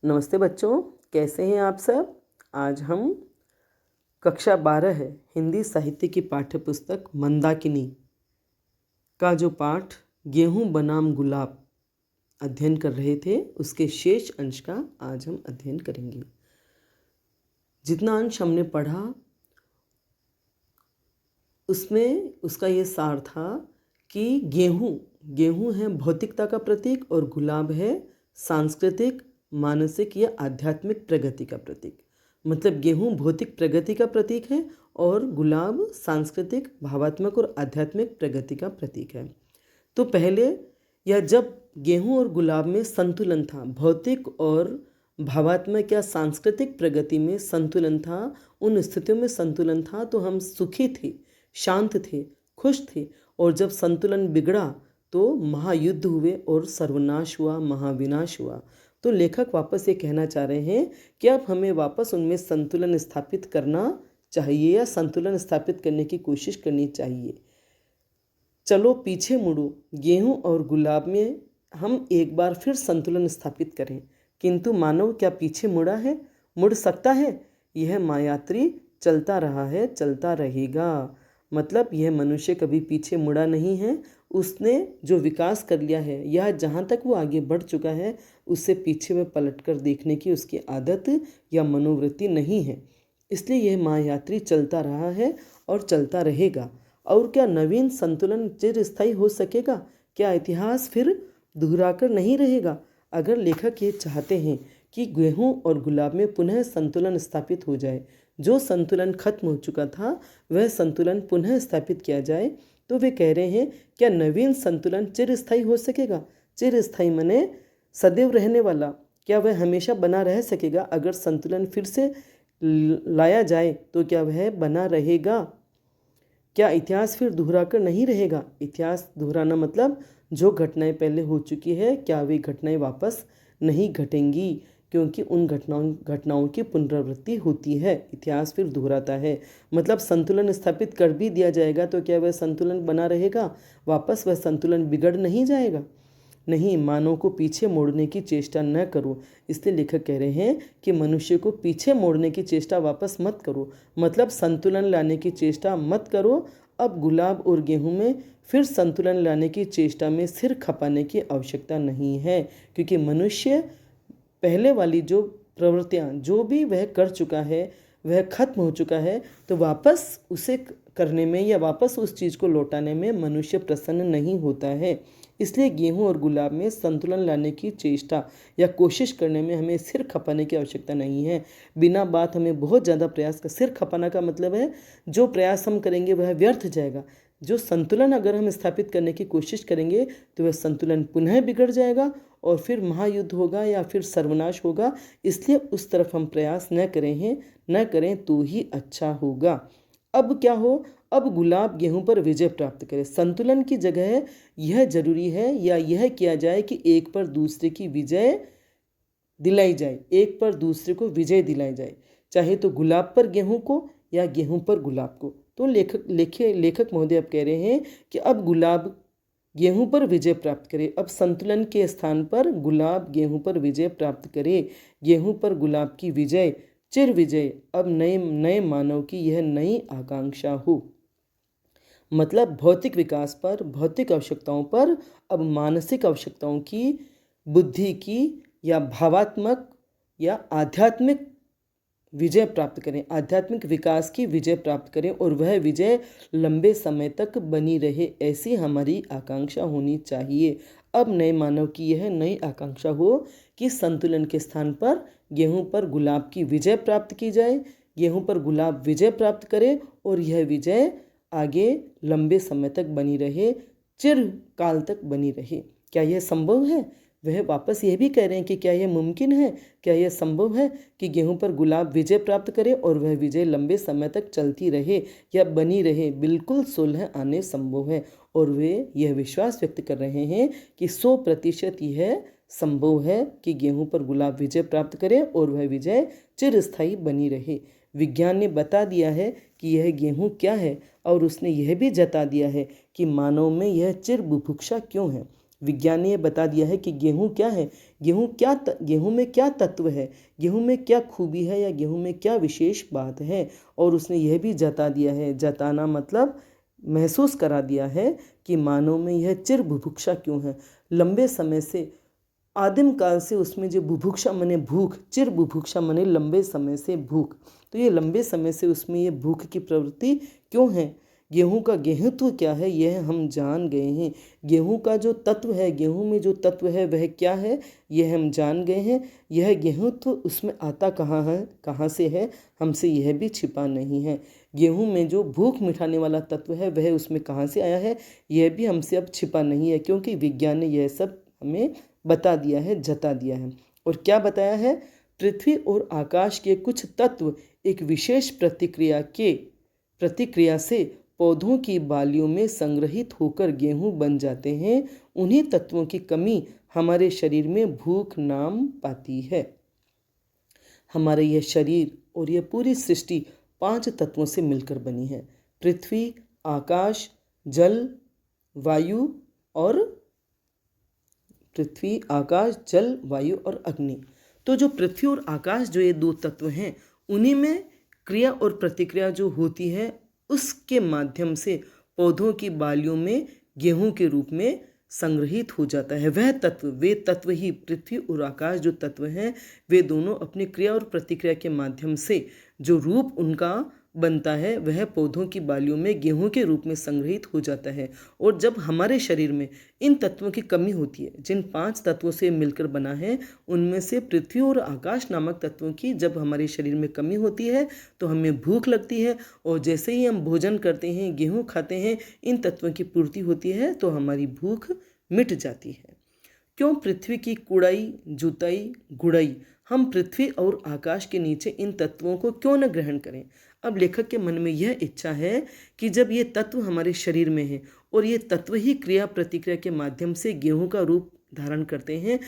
नमस्ते बच्चों, कैसे हैं आप सब। आज हम कक्षा 12 है हिंदी साहित्य की पाठ्य पुस्तक मंदाकिनी का जो पाठ गेहूं बनाम गुलाब अध्ययन कर रहे थे, उसके शेष अंश का आज हम अध्ययन करेंगे। जितना अंश हमने पढ़ा उसमें उसका ये सार था कि गेहूं है भौतिकता का प्रतीक और गुलाब है सांस्कृतिक, मानसिक या आध्यात्मिक प्रगति का प्रतीक। मतलब गेहूं भौतिक प्रगति का प्रतीक है और गुलाब सांस्कृतिक, भावात्मक और आध्यात्मिक प्रगति का प्रतीक है। तो पहले या जब गेहूं और गुलाब में संतुलन था, भौतिक और भावात्मक या सांस्कृतिक प्रगति में संतुलन था, उन स्थितियों में संतुलन था तो हम सुखी थे, शांत थे, खुश थे। और जब संतुलन बिगड़ा तो महायुद्ध हुए और सर्वनाश हुआ, महाविनाश हुआ। तो लेखक वापस ये कहना चाह रहे हैं कि अब हमें वापस उनमें संतुलन स्थापित करना चाहिए या संतुलन स्थापित करने की कोशिश करनी चाहिए। चलो पीछे मुड़ो, गेहूं और गुलाब में हम एक बार फिर संतुलन स्थापित करें। किंतु मानव क्या पीछे मुड़ा है, मुड़ सकता है? यह मायात्री चलता रहा है, चलता रहेगा। मतलब यह मनुष्य कभी पीछे मुड़ा नहीं है। उसने जो विकास कर लिया है या जहाँ तक वो आगे बढ़ चुका है, उससे पीछे में पलट कर देखने की उसकी आदत या मनोवृत्ति नहीं है। इसलिए यह महायात्री चलता रहा है और चलता रहेगा। और क्या नवीन संतुलन चिरस्थायी हो सकेगा? क्या इतिहास फिर दोहराकर नहीं रहेगा? अगर लेखक ये चाहते हैं कि गेहूं और गुलाब में पुनः संतुलन स्थापित हो जाए, जो संतुलन खत्म हो चुका था वह संतुलन पुनः स्थापित किया जाए, तो वे कह रहे हैं क्या नवीन संतुलन चिरस्थायी हो सकेगा? चिरस्थायी माने सदैव रहने वाला। क्या वह हमेशा बना रह सकेगा? अगर संतुलन फिर से लाया जाए तो क्या वह बना रहेगा? क्या इतिहास फिर दोहरा कर नहीं रहेगा? इतिहास दोहराना मतलब जो घटनाएं पहले हो चुकी है, क्या वे घटनाएं वापस नहीं घटेंगी? क्योंकि उन घटनाओं की पुनरावृत्ति होती है, इतिहास फिर दोहराता है। मतलब संतुलन स्थापित कर भी दिया जाएगा तो क्या वह संतुलन बना रहेगा? वापस वह संतुलन बिगड़ नहीं जाएगा? नहीं, मानव को पीछे मोड़ने की चेष्टा न करो। इसलिए लेखक कह रहे हैं कि मनुष्य को पीछे मोड़ने की चेष्टा वापस मत करो। मतलब संतुलन लाने की चेष्टा मत करो। अब गुलाब और गेहूं में फिर संतुलन लाने की चेष्टा में सिर खपाने की आवश्यकता नहीं है, क्योंकि मनुष्य पहले वाली जो प्रवृत्तियाँ जो भी वह कर चुका है वह खत्म हो चुका है। तो वापस उसे करने में या वापस उस चीज़ को लौटाने में मनुष्य प्रसन्न नहीं होता है। इसलिए गेहूं और गुलाब में संतुलन लाने की चेष्टा या कोशिश करने में हमें सिर खपाने की आवश्यकता नहीं है। बिना बात हमें बहुत ज़्यादा प्रयास का, सिर खपाना का मतलब है जो प्रयास हम करेंगे वह व्यर्थ जाएगा। जो संतुलन अगर हम स्थापित करने की कोशिश करेंगे तो वह संतुलन पुनः बिगड़ जाएगा और फिर महायुद्ध होगा या फिर सर्वनाश होगा। इसलिए उस तरफ हम प्रयास न करें तो ही अच्छा होगा। अब क्या हो? अब गुलाब गेहूं पर विजय प्राप्त करे। संतुलन की जगह यह जरूरी है या यह किया जाए कि एक पर दूसरे की विजय दिलाई जाए, एक पर दूसरे को विजय दिलाई जाए, चाहे तो गुलाब पर गेहूं को या गेहूं पर गुलाब को। तो लेखक महोदय अब कह रहे हैं कि अब गुलाब गेहूं पर विजय प्राप्त करे। अब संतुलन के स्थान पर गुलाब गेहूं पर विजय प्राप्त करे। गेहूं पर गुलाब की विजय, चिर विजय। अब नए मानव की यह नई आकांक्षा हो। मतलब भौतिक विकास पर, भौतिक आवश्यकताओं पर अब मानसिक आवश्यकताओं की, बुद्धि की या भावात्मक या आध्यात्मिक विजय प्राप्त करें, आध्यात्मिक विकास की विजय प्राप्त करें और वह विजय लंबे समय तक बनी रहे, ऐसी हमारी आकांक्षा होनी चाहिए। अब नए मानव की यह नई आकांक्षा हो कि संतुलन के स्थान पर गेहूं पर गुलाब की विजय प्राप्त की जाए, गेहूं पर गुलाब विजय प्राप्त करे और यह विजय आगे लंबे समय तक बनी रहे, चिरकाल तक बनी रहे। क्या यह संभव है? वह वापस यह भी कह रहे हैं कि क्या यह मुमकिन है, क्या यह संभव है कि गेहूं पर गुलाब विजय प्राप्त करे और वह विजय लंबे समय तक चलती रहे या बनी रहे? बिल्कुल सुलह आने संभव है। और वे यह विश्वास व्यक्त कर रहे हैं कि 100% यह संभव है कि गेहूं पर गुलाब विजय प्राप्त करे और वह विजय चिरस्थायी बनी रहे। विज्ञान ने बता दिया है कि यह गेहूं क्या है और उसने यह भी जता दिया है कि मानव में यह चिर बुभुक्षा क्यों है। विज्ञान ने यह बता दिया है कि गेहूँ क्या है, गेहूँ में क्या तत्व है, गेहूँ में क्या खूबी है या गेहूँ में क्या विशेष बात है। और उसने यह भी जता दिया है, जताना मतलब महसूस करा दिया है कि मानव में यह चिर बुभुक्षा क्यों है। लंबे समय से, आदिम काल से उसमें जो बुभुक्षा मने भूख, चिर बुभुक्षा मने लंबे समय से भूख, तो ये लंबे समय से उसमें ये भूख की प्रवृत्ति क्यों है। गेहूं का गेहूत्व क्या है यह हम जान गए हैं। गेहूं का जो तत्व है, गेहूं में जो तत्व है वह क्या है यह हम जान गए हैं। यह गेहूत्व उसमें आता कहाँ है, कहाँ से है, हमसे यह भी छिपा नहीं है। गेहूं में जो भूख मिटाने वाला तत्व है वह उसमें कहाँ से आया है यह भी हमसे अब छिपा नहीं है, क्योंकि विज्ञान ने यह सब हमें बता दिया है, जता दिया है। और क्या बताया है, पृथ्वी और आकाश के कुछ तत्व एक विशेष प्रतिक्रिया से पौधों की बालियों में संग्रहित होकर गेहूं बन जाते हैं। उन्हीं तत्वों की कमी हमारे शरीर में भूख नाम पाती है। हमारे यह शरीर और यह पूरी सृष्टि 5 तत्वों से मिलकर बनी है। पृथ्वी, आकाश, जल, वायु और अग्नि। तो जो पृथ्वी और आकाश, जो ये 2 तत्व हैं, उन्हीं में क्रिया और प्रतिक्रिया जो होती है उसके माध्यम से पौधों की बालियों में गेहूं के रूप में संग्रहित हो जाता है। वे तत्व ही, पृथ्वी और आकाश जो तत्व हैं, वे दोनों अपनी क्रिया और प्रतिक्रिया के माध्यम से जो रूप उनका बनता है वह पौधों की बालियों में गेहूं के रूप में संग्रहित हो जाता है। और जब हमारे शरीर में इन तत्वों की कमी होती है, जिन 5 तत्वों से मिलकर बना है, उनमें से पृथ्वी और आकाश नामक तत्वों की जब हमारे शरीर में कमी होती है तो हमें भूख लगती है। और जैसे ही हम भोजन करते हैं, गेहूँ खाते हैं, इन तत्वों की पूर्ति होती है तो हमारी भूख मिट जाती है। क्यों पृथ्वी की कुड़ाई, जुताई, गुड़ाई, हम पृथ्वी और आकाश के नीचे इन तत्वों को क्यों न ग्रहण करें। अब लेखक के मन में यह इच्छा है कि जब ये तत्व हमारे शरीर में है और ये तत्व ही क्रिया प्रतिक्रिया के माध्यम से गेहूं का रूप धारण करते हैं,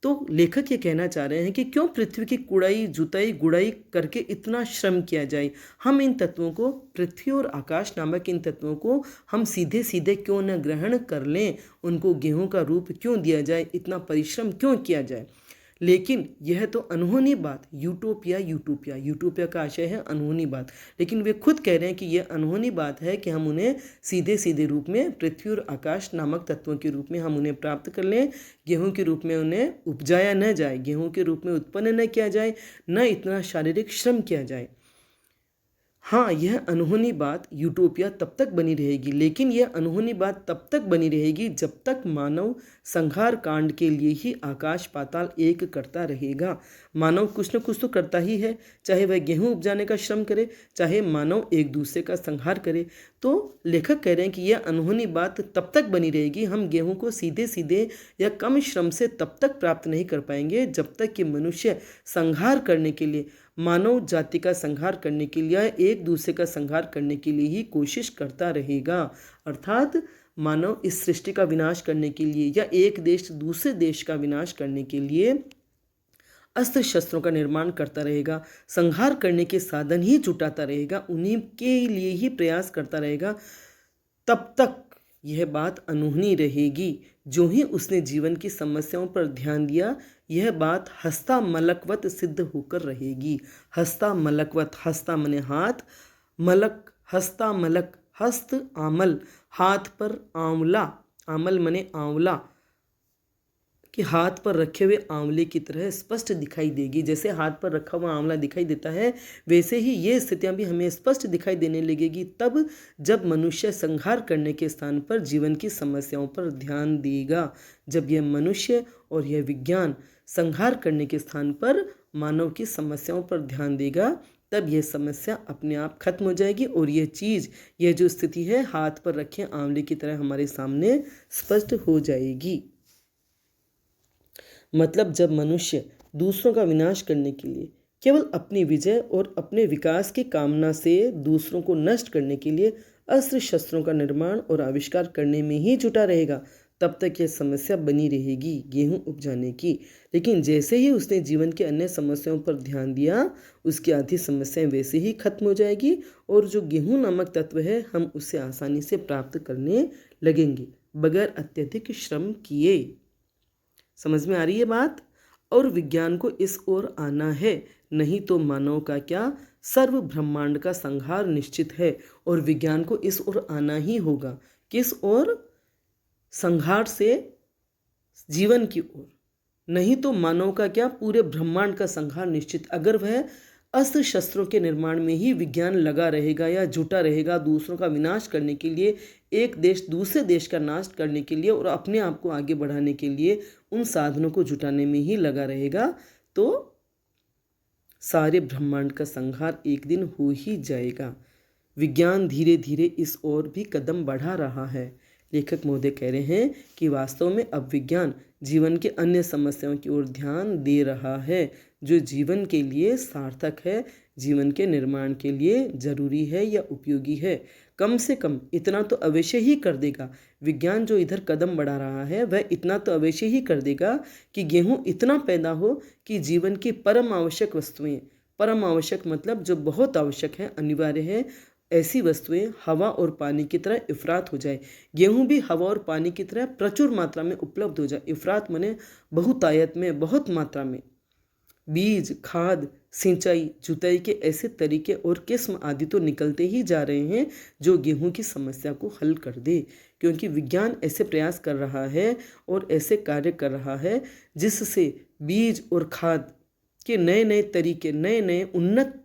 तो लेखक ये कहना चाह रहे हैं कि क्यों पृथ्वी की कुड़ाई, जुताई, गुड़ाई करके इतना श्रम किया जाए। हम इन तत्वों को, पृथ्वी और आकाश नामक इन तत्वों को हम सीधे सीधे क्यों न ग्रहण कर लें, उनको गेहूं का रूप क्यों दिया जाए, इतना परिश्रम क्यों किया जाए। लेकिन यह तो अनहोनी बात, यूटोपिया का आशय है अनहोनी बात, लेकिन वे खुद कह रहे हैं कि यह अनहोनी बात है कि हम उन्हें सीधे सीधे रूप में पृथ्वी और आकाश नामक तत्वों के रूप में हम उन्हें प्राप्त कर लें। गेहूं के रूप में उन्हें उपजाया न जाए, गेहूं के रूप में उत्पन्न न किया जाए, न इतना शारीरिक श्रम किया जाए। हाँ, यह अनहोनी बात, यूटोपिया तब तक बनी रहेगी, लेकिन यह अनहोनी बात तब तक बनी रहेगी जब तक मानव संहार कांड के लिए ही आकाश पाताल एक करता रहेगा। मानव कुछ न कुछ तो करता ही है, चाहे वह गेहूं उपजाने का श्रम करे, चाहे मानव एक दूसरे का संहार करे। तो लेखक कह रहे हैं कि यह अनहोनी बात तब तक बनी रहेगी, हम गेहूं को सीधे सीधे या कम श्रम से तब तक प्राप्त नहीं कर पाएंगे जब तक कि मनुष्य संहार करने के लिए, मानव जाति का संहार करने के लिए, एक दूसरे का संहार करने के लिए ही कोशिश करता रहेगा। अर्थात मानव इस सृष्टि का विनाश करने के लिए या एक देश दूसरे देश का विनाश करने के लिए अस्त्र शस्त्रों का निर्माण करता रहेगा, संहार करने के साधन ही जुटाता रहेगा, उन्हीं के लिए ही प्रयास करता रहेगा। तब तक यह बात अनहोनी रहेगी। जो ही उसने जीवन की समस्याओं पर ध्यान दिया, यह बात हस्ता मलकवत सिद्ध होकर रहेगी। हस्ता मलकवत, हस्ता मने हाथ, मलक, हस्ता मलक, हस्त आमल, हाथ पर आंवला, आमल मने आंवला, कि हाथ पर रखे हुए आंवले की तरह स्पष्ट दिखाई देगी। जैसे हाथ पर रखा हुआ आंवला दिखाई देता है, वैसे ही ये स्थितियां भी हमें स्पष्ट दिखाई देने लगेगी तब जब मनुष्य संहार करने के स्थान पर जीवन की समस्याओं पर ध्यान देगा। जब यह मनुष्य और यह विज्ञान संहार करने के स्थान पर मानव की समस्याओं पर ध्यान देगा, तब यह समस्या अपने आप खत्म हो जाएगी और यह चीज़, यह जो स्थिति है हाथ पर रखे आंवले की तरह हमारे सामने स्पष्ट हो जाएगी। मतलब जब मनुष्य दूसरों का विनाश करने के लिए केवल अपनी विजय और अपने विकास की कामना से दूसरों को नष्ट करने के लिए अस्त्र शस्त्रों का निर्माण और आविष्कार करने में ही जुटा रहेगा, तब तक यह समस्या बनी रहेगी गेहूं उपजाने की। लेकिन जैसे ही उसने जीवन के अन्य समस्याओं पर ध्यान दिया, उसकी आधी समस्याएं वैसे ही खत्म हो जाएगी और जो गेहूं नामक तत्व है हम उसे आसानी से प्राप्त करने लगेंगे। बगैर अत्यधिक श्रम किए। समझ में आ रही है बात? और विज्ञान को इस ओर आना है, नहीं तो मानव का क्या, सर्व ब्रह्मांड का संहार निश्चित है। और विज्ञान को इस ओर आना ही होगा। किस ओर? संहार से जीवन की ओर। नहीं तो मानव का क्या, पूरे ब्रह्मांड का संहार निश्चित। अगर वह अस्त्र शस्त्रों के निर्माण में ही विज्ञान लगा रहेगा या जुटा रहेगा दूसरों का विनाश करने के लिए, एक देश दूसरे देश का नाश करने के लिए और अपने आप को आगे बढ़ाने के लिए उन साधनों को जुटाने में ही लगा रहेगा, तो सारे ब्रह्मांड का संहार एक दिन हो ही जाएगा। विज्ञान धीरे धीरे इस ओर भी कदम बढ़ा रहा है। लेखक महोदय कह रहे हैं कि वास्तव में अब विज्ञान जीवन के अन्य समस्याओं की ओर ध्यान दे रहा है, जो जीवन के लिए सार्थक है, जीवन के निर्माण के लिए जरूरी है या उपयोगी है। कम से कम इतना तो अवश्य ही कर देगा। विज्ञान जो इधर कदम बढ़ा रहा है वह इतना तो अवश्य ही कर देगा कि गेहूं इतना पैदा हो कि जीवन की परम आवश्यक वस्तुएं, परम आवश्यक मतलब जो बहुत आवश्यक है, अनिवार्य है, ऐसी वस्तुएं हवा और पानी की तरह इफरात हो जाए। गेहूं भी हवा और पानी की तरह प्रचुर मात्रा में उपलब्ध हो जाए। इफरात माने बहुतायत में, बहुत मात्रा में। बीज, खाद, सिंचाई, जुताई के ऐसे तरीके और किस्म आदि तो निकलते ही जा रहे हैं जो गेहूं की समस्या को हल कर दे। क्योंकि विज्ञान ऐसे प्रयास कर रहा है और ऐसे कार्य कर रहा है जिससे बीज और खाद के नए नए तरीके, नए नए उन्नत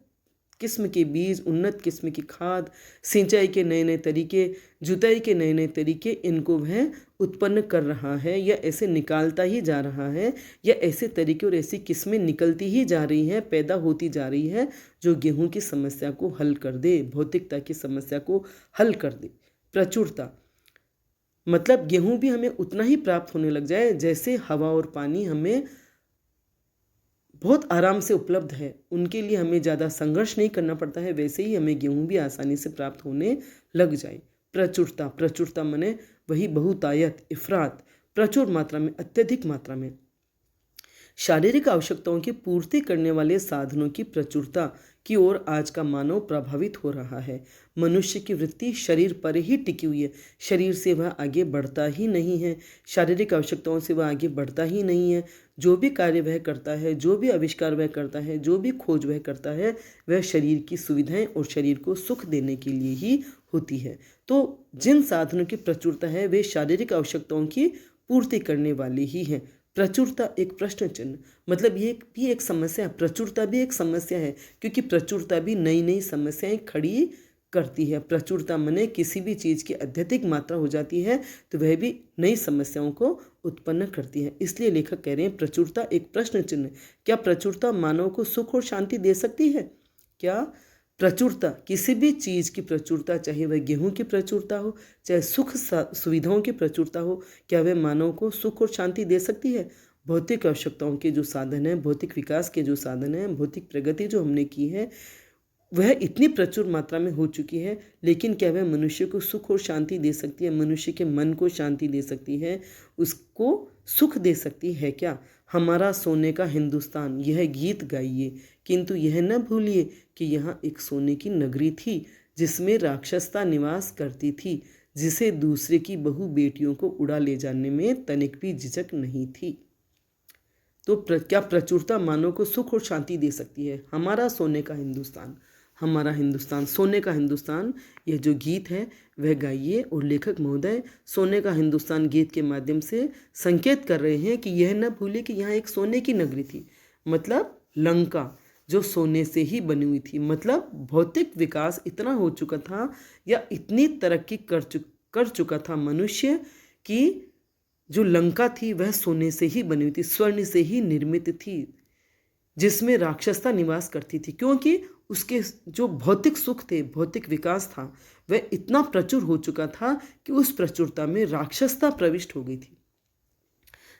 किस्म के बीज, उन्नत किस्म की खाद, सिंचाई के नए नए तरीके, जुताई के नए नए तरीके, इनको वह उत्पन्न कर रहा है या ऐसे निकालता ही जा रहा है, या ऐसे तरीके और ऐसी किस्में निकलती ही जा रही हैं, पैदा होती जा रही है जो गेहूं की समस्या को हल कर दे, भौतिकता की समस्या को हल कर दे। प्रचुरता मतलब गेहूं भी हमें उतना ही प्राप्त होने लग जाए जैसे हवा और पानी हमें बहुत आराम से उपलब्ध है, उनके लिए हमें ज़्यादा संघर्ष नहीं करना पड़ता है, वैसे ही हमें गेहूं भी आसानी से प्राप्त होने लग जाए। प्रचुरता, प्रचुरता माने वही बहुतायत, इफरात, प्रचुर मात्रा में, अत्यधिक मात्रा में। शारीरिक आवश्यकताओं की पूर्ति करने वाले साधनों की प्रचुरता की ओर आज का मानव प्रभावित हो रहा है। मनुष्य की वृत्ति शरीर पर ही टिकी हुई है, शरीर से वह आगे बढ़ता ही नहीं है, शारीरिक आवश्यकताओं से वह आगे बढ़ता ही नहीं है। जो भी कार्य वह करता है, जो भी आविष्कार वह करता है, जो भी खोज वह करता है, वह शरीर की सुविधाएं और शरीर को सुख देने के लिए ही होती है। तो जिन साधनों की प्रचुरता है वे शारीरिक आवश्यकताओं की पूर्ति करने वाले ही हैं। प्रचुरता एक प्रश्न चिन्ह, मतलब ये भी एक समस्या, प्रचुरता भी एक समस्या है, क्योंकि प्रचुरता भी नई नई समस्याएं खड़ी करती है। प्रचुरता माने किसी भी चीज़ की अत्यधिक मात्रा हो जाती है तो वह भी नई समस्याओं को उत्पन्न करती है। इसलिए लेखक कह रहे हैं प्रचुरता एक प्रश्न चिन्ह। क्या प्रचुरता मानव को सुख और शांति दे सकती है? क्या प्रचुरता, किसी भी चीज़ की प्रचुरता, चाहे वह गेहूं की प्रचुरता हो, चाहे सुख सुविधाओं की प्रचुरता हो, क्या वह मानव को सुख और शांति दे सकती है? भौतिक आवश्यकताओं के जो साधन हैं, भौतिक विकास के जो साधन हैं, भौतिक प्रगति जो हमने की है वह इतनी प्रचुर मात्रा में हो चुकी है, लेकिन क्या वह मनुष्य को सुख और शांति दे सकती है? मनुष्य के मन को शांति दे सकती है, उसको सुख दे सकती है क्या? हमारा सोने का हिंदुस्तान, यह गीत गाइए, किंतु यह न भूलिए कि यहाँ एक सोने की नगरी थी जिसमें राक्षसता निवास करती थी, जिसे दूसरे की बहु बेटियों को उड़ा ले जाने में तनिक भी झिझक नहीं थी। तो क्या प्रचुरता मानव को सुख और शांति दे सकती है? हमारा सोने का हिंदुस्तान, हमारा हिंदुस्तान, सोने का हिंदुस्तान, यह जो गीत है वह गाइए। और लेखक महोदय सोने का हिंदुस्तान गीत के माध्यम से संकेत कर रहे हैं कि यह न भूले कि यहाँ एक सोने की नगरी थी, मतलब लंका, जो सोने से ही बनी हुई थी। मतलब भौतिक विकास इतना हो चुका था या इतनी तरक्की कर चुका था मनुष्य कि जो लंका थी वह सोने से ही बनी हुई थी, स्वर्ण से ही निर्मित थी, जिसमें राक्षसता निवास करती थी, क्योंकि उसके जो भौतिक सुख थे, भौतिक विकास था, वह इतना प्रचुर हो चुका था कि उस प्रचुरता में राक्षसता प्रविष्ट हो गई थी।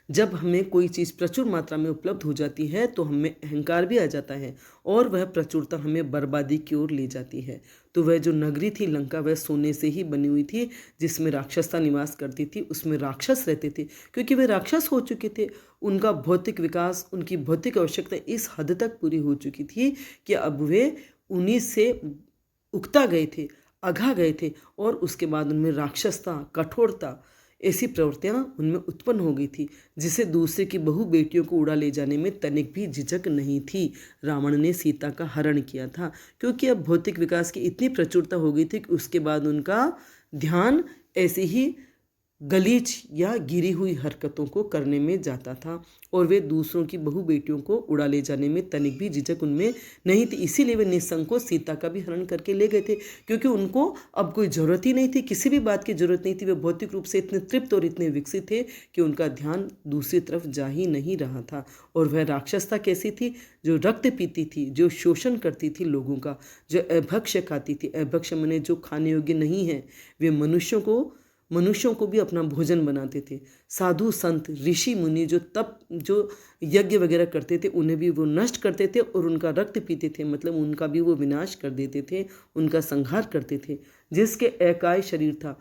जब हमें कोई चीज़ प्रचुर मात्रा में उपलब्ध हो जाती है तो हमें अहंकार भी आ जाता है और वह प्रचुरता हमें बर्बादी की ओर ले जाती है। तो वह जो नगरी थी लंका, वह सोने से ही बनी हुई थी, जिसमें राक्षसता निवास करती थी, उसमें राक्षस रहते थे, क्योंकि वे राक्षस हो चुके थे। उनका भौतिक विकास, उनकी भौतिक आवश्यकता इस हद तक पूरी हो चुकी थी कि अब वे उन्हीं से उकता गए थे, अघा गए थे, और उसके बाद उनमें राक्षसता, कठोरता, ऐसी प्रवृत्तियां उनमें उत्पन्न हो गई थी जिसे दूसरे की बहु बेटियों को उड़ा ले जाने में तनिक भी झिझक नहीं थी। रावण ने सीता का हरण किया था क्योंकि अब भौतिक विकास की इतनी प्रचुरता हो गई थी कि उसके बाद उनका ध्यान ऐसे ही गलीच या गिरी हुई हरकतों को करने में जाता था और वे दूसरों की बहु बेटियों को उड़ा ले जाने में तनिक भी झिझक उनमें नहीं थी। इसीलिए वे निसंकोच सीता का भी हरण करके ले गए थे, क्योंकि उनको अब कोई ज़रूरत ही नहीं थी, किसी भी बात की ज़रूरत नहीं थी। वे भौतिक रूप से इतने तृप्त और इतने विकसित थे कि उनका ध्यान दूसरी तरफ जा ही नहीं रहा था। और वह राक्षसता कैसी थी? जो रक्त पीती थी, जो शोषण करती थी लोगों का, जो अभक्ष्य खाती थी। अभक्ष्य माने जो खाने योग्य नहीं है। वे मनुष्यों को भी अपना भोजन बनाते थे। साधु संत ऋषि मुनि जो यज्ञ वगैरह करते थे उन्हें भी वो नष्ट करते थे और उनका रक्त पीते थे, मतलब उनका भी वो विनाश कर देते थे, उनका संहार करते थे। जिसके एकाय शरीर था,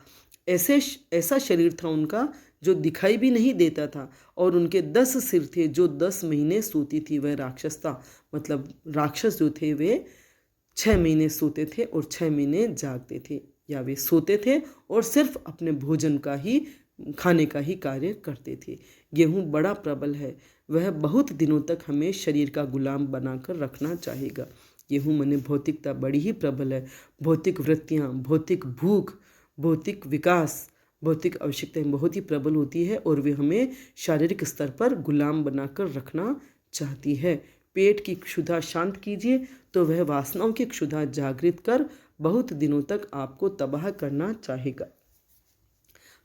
ऐसा शरीर था उनका जो दिखाई भी नहीं देता था, और उनके 10 सिर थे जो 10 महीने सोती थी। वह राक्षस था, मतलब राक्षस जो थे वे 6 महीने सोते थे और 6 महीने जागते थे, या वे सोते थे और सिर्फ अपने भोजन का ही, खाने का ही कार्य करते थे। गेहूँ बड़ा प्रबल है, वह बहुत दिनों तक हमें शरीर का गुलाम बनाकर रखना चाहेगा। गेहूँ माने भौतिकता बड़ी ही प्रबल है। भौतिक वृत्तियाँ, भौतिक भूख, भौतिक विकास, भौतिक आवश्यकताएं बहुत ही प्रबल होती है और वे हमें शारीरिक स्तर पर गुलाम बनाकर रखना चाहती है। पेट की क्षुधा शांत कीजिए तो वह वासनाओं की क्षुधा जागृत कर बहुत दिनों तक आपको तबाह करना चाहेगा।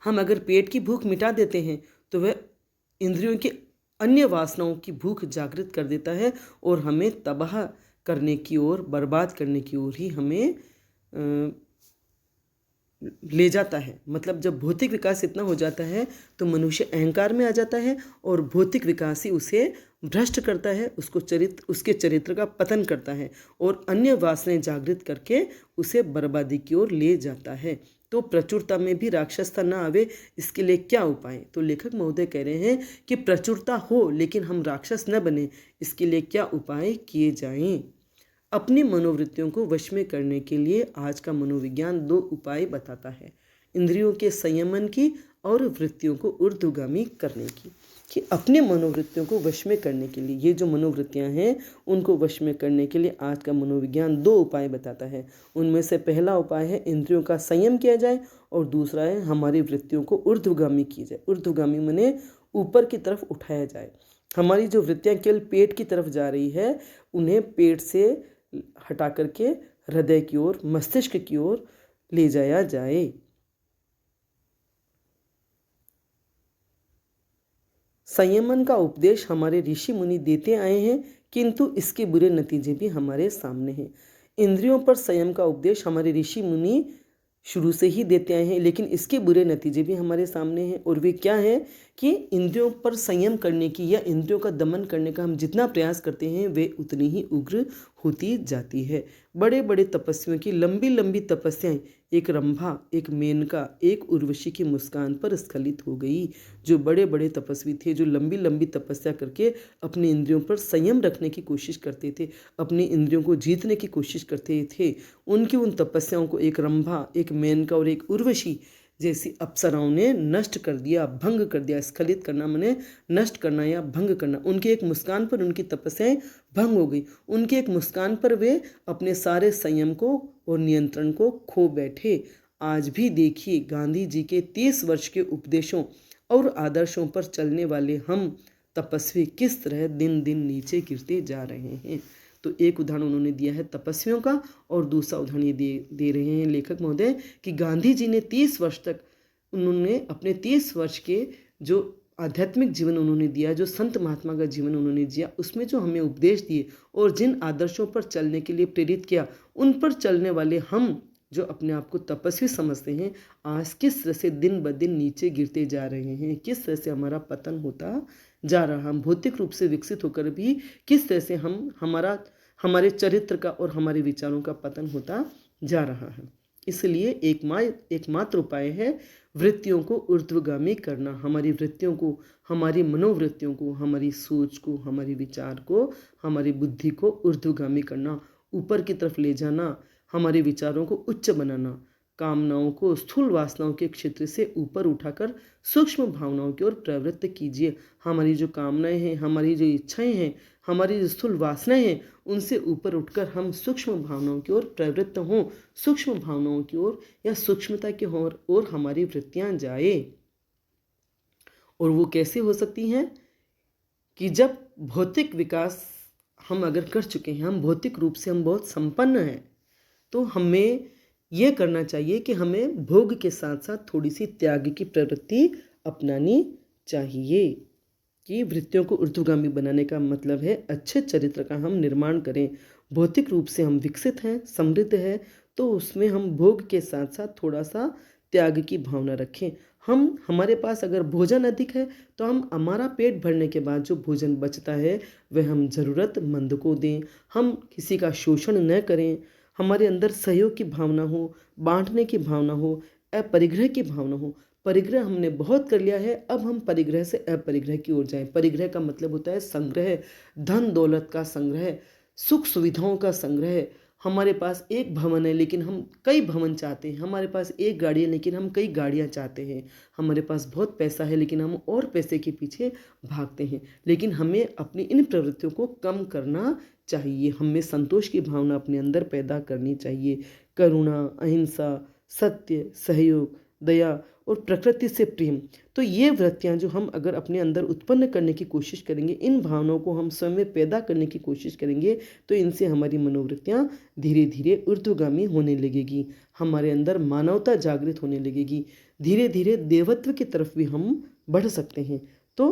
हम अगर पेट की भूख मिटा देते हैं तो वह इंद्रियों की अन्य वासनाओं की भूख जागृत कर देता है और हमें तबाह करने की ओर, बर्बाद करने की ओर ही हमें ले जाता है। मतलब जब भौतिक विकास इतना हो जाता है तो मनुष्य अहंकार में आ जाता है और भौतिक विकास ही उसे भ्रष्ट करता है, उसके चरित्र का पतन करता है और अन्य वासनाएं जागृत करके उसे बर्बादी की ओर ले जाता है। तो प्रचुरता में भी राक्षसता न आवे, इसके लिए क्या उपाय? तो लेखक महोदय कह रहे हैं कि प्रचुरता हो लेकिन हम राक्षस न बने, इसके लिए क्या उपाय किए जाएं? अपनी मनोवृत्तियों को वश में करने के लिए आज का मनोविज्ञान 2 उपाय बताता है, इंद्रियों के संयमन की और वृत्तियों को ऊर्ध्वगामी करने की। कि अपने मनोवृत्तियों को वश में करने के लिए, ये जो मनोवृत्तियां हैं उनको वश में करने के लिए आज का मनोविज्ञान 2 उपाय बताता है। उनमें से पहला उपाय है इंद्रियों का संयम किया जाए और दूसरा है हमारी वृत्तियों को ऊर्ध्वगामी की जाए। ऊर्ध्वगामी माने ऊपर की तरफ उठाया जाए। हमारी जो वृत्तियां केवल पेट की तरफ जा रही है उन्हें पेट से हटा करके हृदय की ओर, मस्तिष्क की ओर ले जाया जाए। संयमन का उपदेश हमारे ऋषि मुनि देते आए हैं, किंतु इसके बुरे नतीजे भी हमारे सामने हैं। इंद्रियों पर संयम का उपदेश हमारे ऋषि मुनि शुरू से ही देते आए हैं, लेकिन इसके बुरे नतीजे भी हमारे सामने हैं। और वे क्या है कि इंद्रियों पर संयम करने की या इंद्रियों का दमन करने का हम जितना प्रयास करते हैं वे उतनी ही उग्र होती जाती है। बड़े बड़े तपस्वियों की लंबी लंबी तपस्याएं एक रंभा, एक मेनका, एक उर्वशी की मुस्कान पर स्खलित हो गई। जो बड़े बड़े तपस्वी थे, जो लंबी लंबी तपस्या करके अपनी इंद्रियों पर संयम रखने की कोशिश करते थे, अपनी इंद्रियों को जीतने की कोशिश करते थे, उनकी उन तपस्याओं को एक रंभा, एक मेनका और एक उर्वशी जैसी अप्सराओं ने नष्ट कर दिया, भंग कर दिया। स्खलित करना माने नष्ट करना या भंग करना। उनकी एक मुस्कान पर उनकी तपस्याएं भंग हो गई। उनकी एक मुस्कान पर वे अपने सारे संयम को और नियंत्रण को खो बैठे। आज भी देखिए गांधी जी के 30 वर्ष के उपदेशों और आदर्शों पर चलने वाले हम तपस्वी किस तरह दिन दिन नीचे गिरते जा रहे हैं। तो एक उदाहरण उन्होंने दिया है तपस्वियों का और दूसरा उदाहरण ये दे रहे हैं लेखक महोदय कि गांधी जी ने 30 वर्ष तक उन्होंने अपने 30 वर्ष के जो आध्यात्मिक जीवन उन्होंने दिया, जो संत महात्मा का जीवन उन्होंने जिया, उसमें जो हमें उपदेश दिए और जिन आदर्शों पर चलने के लिए प्रेरित किया, उन पर चलने वाले हम जो अपने आप को तपस्वी समझते हैं, आज किस तरह से दिन ब दिन नीचे गिरते जा रहे हैं, किस तरह से हमारा पतन होता जा रहा। हम भौतिक रूप से विकसित होकर भी किस तरह से हमारे चरित्र का और हमारे विचारों का पतन होता जा रहा है। इसलिए एकमात्र उपाय है वृत्तियों को ऊर्ध्वगामी करना। हमारी वृत्तियों को, हमारी मनोवृत्तियों को, हमारी सोच को, हमारे विचार को, हमारी बुद्धि को ऊर्ध्वगामी करना, ऊपर की तरफ ले जाना, हमारे विचारों को उच्च बनाना, कामनाओं को स्थूल वासनाओं के क्षेत्र से ऊपर उठाकर सूक्ष्म भावनाओं की ओर प्रवृत्त कीजिए। हमारी जो कामनाएं हैं, हमारी जो इच्छाएं हैं, हमारी जो स्थूल वासनाएं हैं, उनसे ऊपर उठकर हम सूक्ष्म भावनाओं की ओर प्रवृत्त हों। सूक्ष्म भावनाओं की ओर या सूक्ष्मता की ओर हमारी वृत्तियां जाए। और वो कैसे हो सकती हैं कि जब भौतिक विकास हम अगर कर चुके हैं, हम भौतिक रूप से हम बहुत संपन्न हैं, तो हमें यह करना चाहिए कि हमें भोग के साथ साथ थोड़ी सी त्याग की प्रवृत्ति अपनानी चाहिए। कि वृत्तियों को ऊर्ध्वगामी बनाने का मतलब है अच्छे चरित्र का हम निर्माण करें। भौतिक रूप से हम विकसित हैं, समृद्ध है, तो उसमें हम भोग के साथ साथ थोड़ा सा त्याग की भावना रखें। हमारे पास अगर भोजन अधिक है तो हम हमारा पेट भरने के बाद जो भोजन बचता है वह हम ज़रूरतमंद को दें। हम किसी का शोषण न करें। हमारे अंदर सहयोग की भावना हो, बांटने की भावना हो, अपरिग्रह की भावना हो। परिग्रह हमने बहुत कर लिया है, अब हम परिग्रह से अपरिग्रह की ओर जाएं। परिग्रह का मतलब होता है संग्रह, धन दौलत का संग्रह, सुख सुविधाओं का संग्रह। हमारे पास एक भवन है लेकिन हम कई भवन चाहते हैं। हमारे पास एक गाड़ी है लेकिन हम कई गाड़ियां चाहते हैं। हमारे पास बहुत पैसा है लेकिन हम और पैसे के पीछे भागते हैं। लेकिन हमें अपनी इन प्रवृत्तियों को कम करना चाहिए। हमें संतोष की भावना अपने अंदर पैदा करनी चाहिए। करुणा, अहिंसा, सत्य, सहयोग, दया और प्रकृति से प्रेम, तो ये वृत्तियां जो हम अगर अपने अंदर उत्पन्न करने की कोशिश करेंगे, इन भावनाओं को हम स्वयं में पैदा करने की कोशिश करेंगे, तो इनसे हमारी मनोवृत्तियां धीरे धीरे ऊर्ध्वगामी होने लगेगी। हमारे अंदर मानवता जागृत होने लगेगी। धीरे धीरे देवत्व की तरफ भी हम बढ़ सकते हैं। तो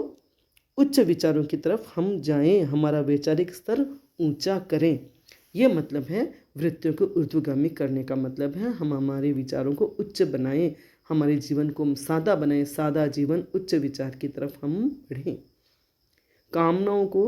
उच्च विचारों की तरफ हम जाएं, हमारा वैचारिक स्तर ऊंचा करें। ये मतलब है वृत्तियों को ऊर्ध्वगामी करने का मतलब है हम हमारे विचारों को उच्च बनाएं, हमारे जीवन को हम सादा बनाएं। सादा जीवन उच्च विचार की तरफ हम बढ़ें। कामनाओं को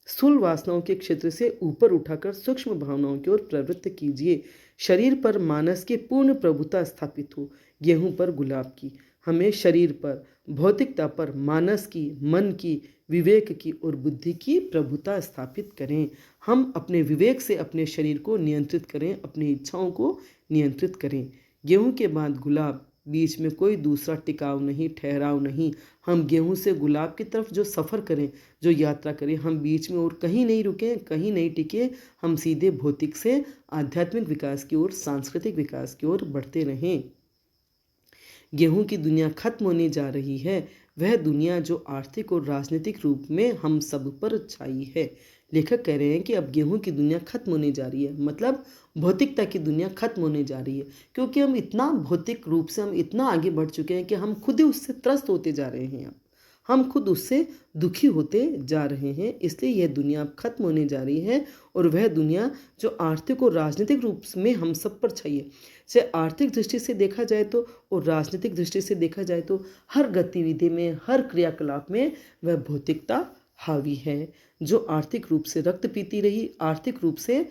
स्थूल वासनाओं के क्षेत्र से ऊपर उठाकर सूक्ष्म भावनाओं की ओर प्रवृत्त कीजिए। शरीर पर मानस की पूर्ण प्रभुता स्थापित हो। गेहूं पर गुलाब की। हमें शरीर पर, भौतिकता पर, मानस की, मन की, विवेक की और बुद्धि की प्रभुता स्थापित करें। हम अपने विवेक से अपने शरीर को नियंत्रित करें, अपनी इच्छाओं को नियंत्रित करें। गेहूं के बाद गुलाब, बीच में कोई दूसरा टिकाव नहीं, ठहराव नहीं। हम गेहूं से गुलाब की तरफ जो सफ़र करें, जो यात्रा करें, हम बीच में और कहीं नहीं रुकें, कहीं नहीं टिके। हम सीधे भौतिक से आध्यात्मिक विकास की ओर, सांस्कृतिक विकास की ओर बढ़ते रहें। गेहूं की दुनिया खत्म होने जा रही है, वह दुनिया जो आर्थिक और राजनीतिक रूप में हम सब पर छाई है। लेखक कह रहे हैं कि अब गेहूं की दुनिया खत्म होने जा रही है, मतलब भौतिकता की दुनिया खत्म होने जा रही है। क्योंकि हम इतना भौतिक रूप से हम इतना आगे बढ़ चुके हैं कि हम खुद ही उससे त्रस्त होते जा रहे हैं। हम खुद उससे दुखी होते जा रहे हैं। इसलिए यह दुनिया अब खत्म होने जा रही है और वह दुनिया जो आर्थिक और राजनीतिक रूप में हम सब पर छाई है। से आर्थिक दृष्टि से देखा जाए तो और राजनीतिक दृष्टि से देखा जाए तो हर गतिविधि में, हर क्रियाकलाप में वह भौतिकता हावी है। जो आर्थिक रूप से रक्त पीती रही, आर्थिक रूप से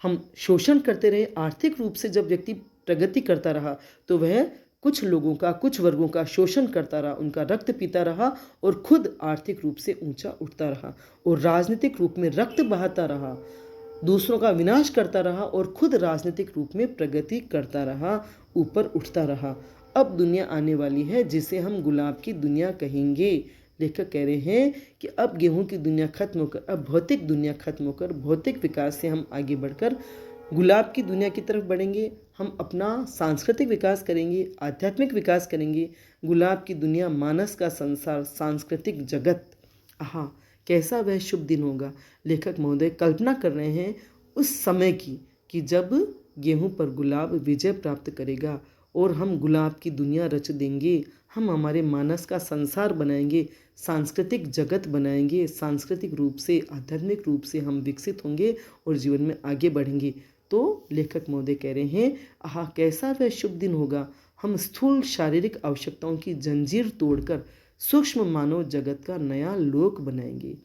हम शोषण करते रहे, आर्थिक रूप से जब व्यक्ति प्रगति करता रहा तो वह कुछ लोगों का, कुछ वर्गों का शोषण करता रहा, उनका रक्त पीता रहा और खुद आर्थिक रूप से ऊंचा उठता रहा। और राजनीतिक रूप में रक्त बहाता रहा, दूसरों का विनाश करता रहा और खुद राजनीतिक रूप में प्रगति करता रहा, ऊपर उठता रहा। अब दुनिया आने वाली है जिसे हम गुलाब की दुनिया कहेंगे। लेखक कह रहे हैं कि अब गेहूं की दुनिया खत्म होकर, अब भौतिक दुनिया खत्म होकर, भौतिक विकास से हम आगे बढ़कर गुलाब की दुनिया की तरफ बढ़ेंगे। हम अपना सांस्कृतिक विकास करेंगे, आध्यात्मिक विकास करेंगे। गुलाब की दुनिया, मानस का संसार, सांस्कृतिक जगत। आहा, कैसा वह शुभ दिन होगा। लेखक महोदय कल्पना कर रहे हैं उस समय की कि जब गेहूं पर गुलाब विजय प्राप्त करेगा और हम गुलाब की दुनिया रच देंगे। हम हमारे मानस का संसार बनाएंगे, सांस्कृतिक जगत बनाएंगे। सांस्कृतिक रूप से, आध्यात्मिक रूप से हम विकसित होंगे और जीवन में आगे बढ़ेंगे। तो लेखक महोदय कह रहे हैं, आहा कैसा वह शुभ दिन होगा। हम स्थूल शारीरिक आवश्यकताओं की जंजीर तोड़कर सूक्ष्म मानव जगत का नया लोक बनाएंगे।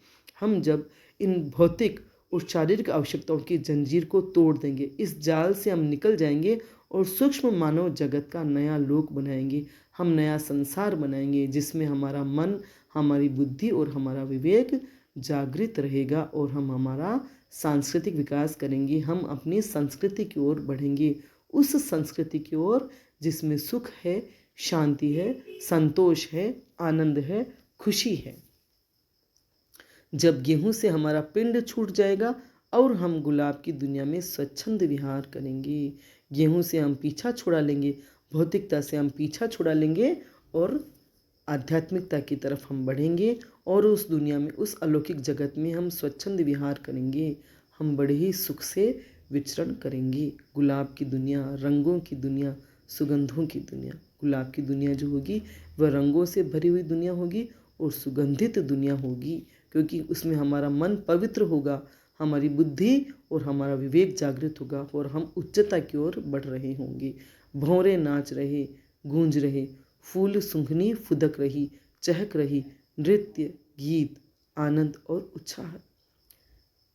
हम जब इन भौतिक और शारीरिक आवश्यकताओं की जंजीर को तोड़ देंगे, इस जाल से हम निकल जाएंगे और सूक्ष्म मानव जगत का नया लोक बनाएंगे। हम नया संसार बनाएंगे जिसमें हमारा मन, हमारी बुद्धि और हमारा विवेक जागृत रहेगा और हम हमारा सांस्कृतिक विकास करेंगे। हम अपनी संस्कृति की ओर बढ़ेंगे, उस संस्कृति की ओर जिसमें सुख है, शांति है, संतोष है, आनंद है, खुशी है। जब गेहूं से हमारा पिंड छूट जाएगा और हम गुलाब की दुनिया में स्वच्छंद विहार करेंगे। गेहूं से हम पीछा छुड़ा लेंगे, भौतिकता से हम पीछा छुड़ा लेंगे और आध्यात्मिकता की तरफ हम बढ़ेंगे और उस दुनिया में, उस अलौकिक जगत में हम स्वच्छंद विहार करेंगे। हम बड़े ही सुख से विचरण करेंगे। गुलाब की दुनिया, रंगों की दुनिया, सुगंधों की दुनिया। गुलाब की दुनिया जो होगी वह रंगों से भरी हुई दुनिया होगी और सुगंधित दुनिया होगी, क्योंकि उसमें हमारा मन पवित्र होगा, हमारी बुद्धि और हमारा विवेक जागृत होगा और हम उच्चता की ओर बढ़ रहे होंगे। भौरे नाच रहे, गूंज रहे, फूल सुंघनी फुदक रही, चहक रही, नृत्य, गीत, आनंद और उत्साह।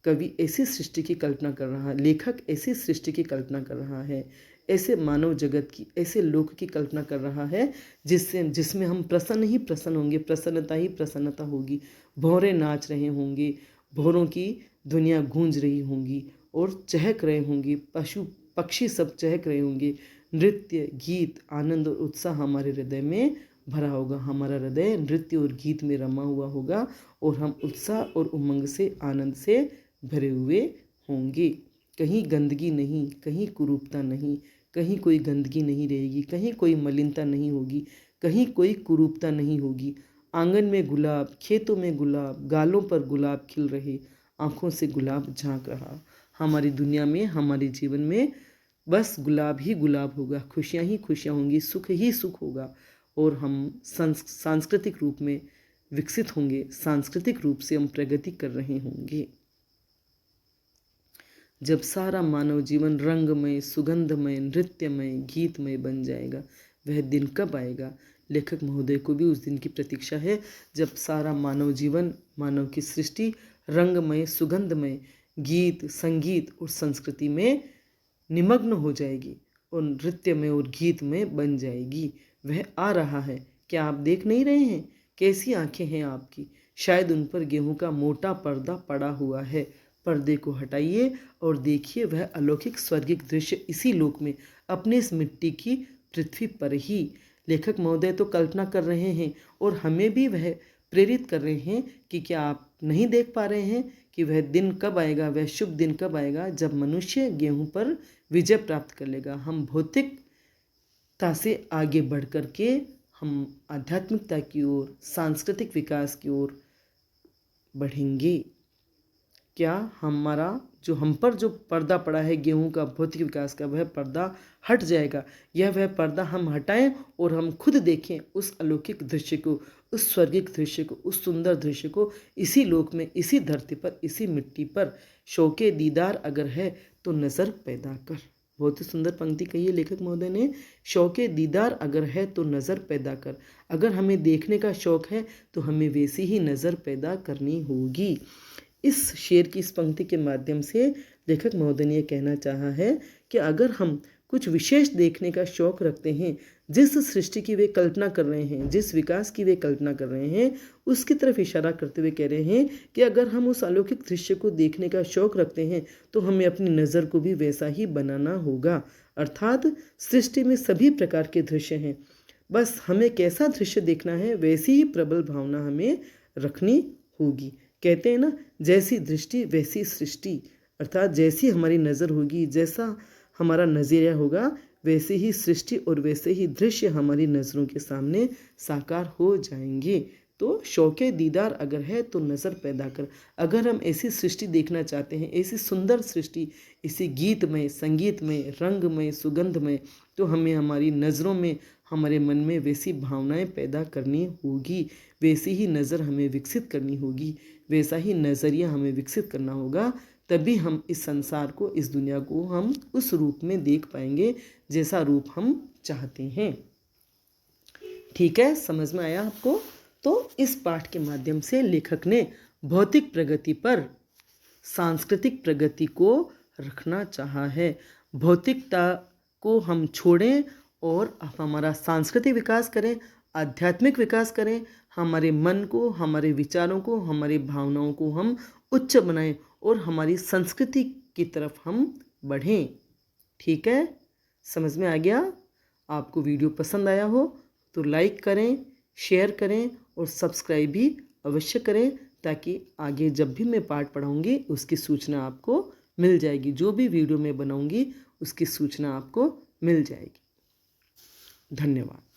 कवि ऐसी सृष्टि की कल्पना कर रहा है, लेखक ऐसी सृष्टि की कल्पना कर रहा है, ऐसे मानव जगत की, ऐसे लोक की कल्पना कर रहा है जिसमें हम प्रसन्न ही प्रसन्न होंगे, प्रसन्नता ही प्रसन्नता होगी। भौरे नाच रहे होंगे, भौरों की दुनिया गूंज रही होंगी और चहक रहे होंगे, पशु पक्षी सब चहक रहे होंगे। नृत्य, गीत, आनंद और उत्साह हमारे हृदय में भरा होगा। हमारा हृदय नृत्य और गीत में रमा हुआ होगा और हम उत्साह और उमंग से, आनंद से भरे हुए होंगे। कहीं गंदगी नहीं, कहीं कुरूपता नहीं, कहीं कोई गंदगी नहीं रहेगी, कहीं कोई मलिनता नहीं होगी, कहीं कोई कुरूपता नहीं होगी। आंगन में गुलाब, खेतों में गुलाब, गालों पर गुलाब खिल रहे, आँखों से गुलाब झांक रहा। हमारी दुनिया में, हमारे जीवन में बस गुलाब ही गुलाब होगा, खुशियाँ ही खुशियाँ होंगी, सुख ही सुख होगा और हम सांस्कृतिक रूप में विकसित होंगे, सांस्कृतिक रूप से हम प्रगति कर रहे होंगे। जब सारा मानव जीवन रंगमय, सुगंधमय, नृत्यमय, गीतमय बन जाएगा, वह दिन कब आएगा? लेखक महोदय को भी उस दिन की प्रतीक्षा है जब सारा मानव जीवन, मानव की सृष्टि रंगमय, सुगंधमय, गीत, संगीत और संस्कृति में निमग्न हो जाएगी और नृत्य में और गीत में बन जाएगी। वह आ रहा है, क्या आप देख नहीं रहे हैं? कैसी आंखें हैं आपकी? शायद उन पर गेहूं का मोटा पर्दा पड़ा हुआ है। पर्दे को हटाइए और देखिए वह अलौकिक स्वर्गिक दृश्य इसी लोक में, अपने इस मिट्टी की पृथ्वी पर ही। लेखक महोदय तो कल्पना कर रहे हैं और हमें भी वह प्रेरित कर रहे हैं कि क्या आप नहीं देख पा रहे हैं कि वह दिन कब आएगा, वह शुभ दिन कब आएगा जब मनुष्य गेहूं पर विजय प्राप्त कर लेगा। हम भौतिकता से आगे बढ़ कर के हम आध्यात्मिकता की ओर, सांस्कृतिक विकास की ओर बढ़ेंगे। क्या हमारा हम पर जो पर्दा पड़ा है गेहूं का, भौतिक विकास का, वह पर्दा हट जाएगा? वह पर्दा हम हटाएं और हम खुद देखें उस अलौकिक दृश्य को, उस स्वर्गिक दृश्य को, उस सुंदर दृश्य को इसी लोक में, इसी धरती पर, इसी मिट्टी पर। शौके दीदार अगर है तो नज़र पैदा कर। बहुत ही सुंदर पंक्ति कही है लेखक महोदय ने। शौके दीदार अगर है तो नज़र पैदा कर। अगर हमें देखने का शौक है तो हमें वैसी ही नज़र पैदा करनी होगी। इस शेर की, इस पंक्ति के माध्यम से लेखक महोदय ने यह कहना चाहा है कि अगर हम कुछ विशेष देखने का शौक रखते हैं, जिस सृष्टि की वे कल्पना कर रहे हैं, जिस विकास की वे कल्पना कर रहे हैं, उसकी तरफ इशारा करते हुए कह रहे हैं कि अगर हम उस अलौकिक दृश्य को देखने का शौक रखते हैं तो हमें अपनी नज़र को भी वैसा ही बनाना होगा। अर्थात सृष्टि में सभी प्रकार के दृश्य हैं, बस हमें कैसा दृश्य देखना है वैसी ही प्रबल भावना हमें रखनी होगी। कहते हैं ना, जैसी दृष्टि वैसी सृष्टि। अर्थात जैसी हमारी नज़र होगी, जैसा हमारा नज़रिया होगा, वैसे ही सृष्टि और वैसे ही दृश्य हमारी नज़रों के सामने साकार हो जाएंगे। तो शौके दीदार अगर है तो नज़र पैदा कर। अगर हम ऐसी सृष्टि देखना चाहते हैं, ऐसी सुंदर सृष्टि, इसी गीतमय, संगीतमय, रंगमय, सुगंधमय, तो हमें हमारी नज़रों में, हमारे मन में वैसी भावनाएं पैदा करनी होगी, वैसी ही नज़र हमें विकसित करनी होगी, वैसा ही नज़रिया हमें विकसित करना होगा। तभी हम इस संसार को, इस दुनिया को हम उस रूप में देख पाएंगे जैसा रूप हम चाहते हैं। ठीक है, समझ में आया आपको? तो इस पाठ के माध्यम से लेखक ने भौतिक प्रगति पर सांस्कृतिक प्रगति को रखना चाहा है। भौतिकता को हम छोड़ें और हमारा सांस्कृतिक विकास करें, आध्यात्मिक विकास करें, हमारे मन को, हमारे विचारों को, हमारी भावनाओं को हम उच्च बनाएं और हमारी संस्कृति की तरफ हम बढ़ें। ठीक है, समझ में आ गया? आपको वीडियो पसंद आया हो तो लाइक करें, शेयर करें और सब्सक्राइब भी अवश्य करें, ताकि आगे जब भी मैं पाठ पढ़ाऊँगी उसकी सूचना आपको मिल जाएगी। जो भी वीडियो मैं बनाऊँगी उसकी सूचना आपको मिल जाएगी। धन्यवाद।